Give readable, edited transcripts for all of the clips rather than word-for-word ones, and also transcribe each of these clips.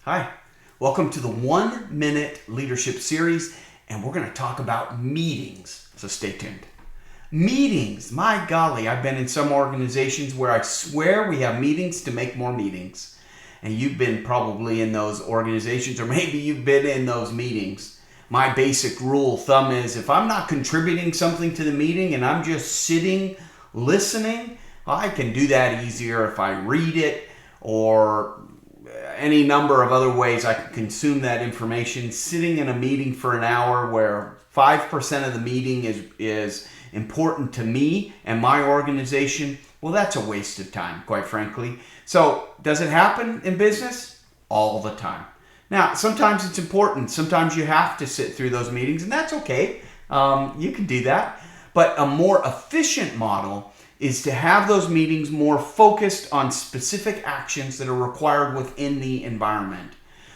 Hi, welcome to the 1 Minute Leadership Series, and we're going to talk about meetings, so stay tuned. Meetings, my golly, I've been in some organizations where I swear we have meetings to make more meetings. And you've been probably in those organizations, or maybe you've been in those meetings. My basic rule of thumb is if I'm not contributing something to the meeting and I'm just sitting, listening, I can do that easier if I read it or any number of other ways I can consume that information. Sitting in a meeting for an hour where 5% of the meeting is important to me and my organization, well, that's a waste of time, quite frankly. So does it happen in business? All the time. Now, sometimes it's important. Sometimes you have to sit through those meetings, and that's okay. You can do that. But a more efficient model is to have those meetings more focused on specific actions that are required within the environment.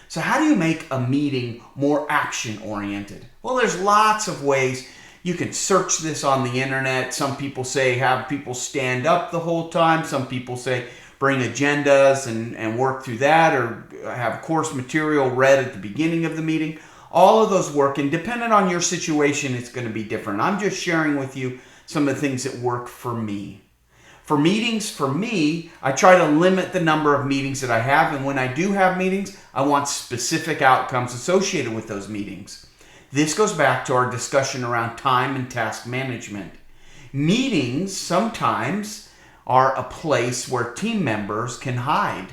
So how do you make a meeting more action-oriented? Well, there's lots of ways. You can search this on the internet. Some people say have people stand up the whole time. Some people say bring agendas and work through that, or have course material read at the beginning of the meeting. All of those work, and depending on your situation, it's going to be different. I'm just sharing with you some of the things that work for me. For meetings, for me, I try to limit the number of meetings that I have, and when I do have meetings, I want specific outcomes associated with those meetings. This goes back to our discussion around time and task management. Meetings sometimes are a place where team members can hide.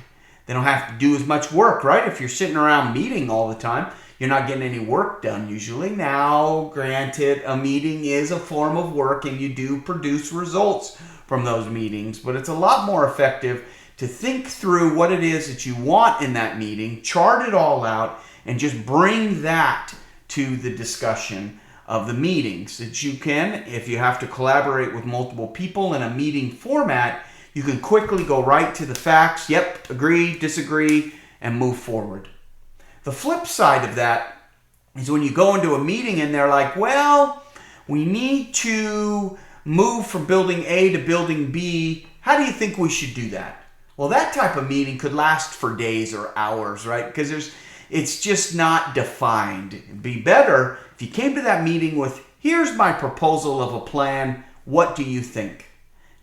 They don't have to do as much work, right? If you're sitting around meeting all the time, you're not getting any work done usually. Now, granted, a meeting is a form of work and you do produce results from those meetings, but it's a lot more effective to think through what it is that you want in that meeting, chart it all out, and just bring that to the discussion of the meetings. That you can, if you have to collaborate with multiple people in a meeting format, you can quickly go right to the facts, yep, agree, disagree, and move forward. The flip side of that is when you go into a meeting and they're like, well, we need to move from building A to building B. How do you think we should do that? Well, that type of meeting could last for days or hours, right? Because it's just not defined. It'd be better if you came to that meeting with, here's my proposal of a plan. What do you think?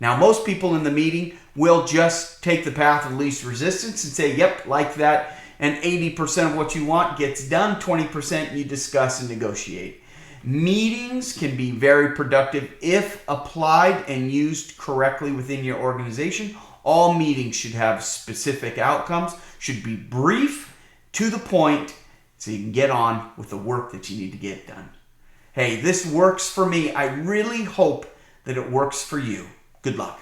Now, most people in the meeting will just take the path of least resistance and say, yep, like that. And 80% of what you want gets done. 20% you discuss and negotiate. Meetings can be very productive if applied and used correctly within your organization. All meetings should have specific outcomes, should be brief, to the point, so you can get on with the work that you need to get done. Hey, this works for me. I really hope that it works for you. Good luck.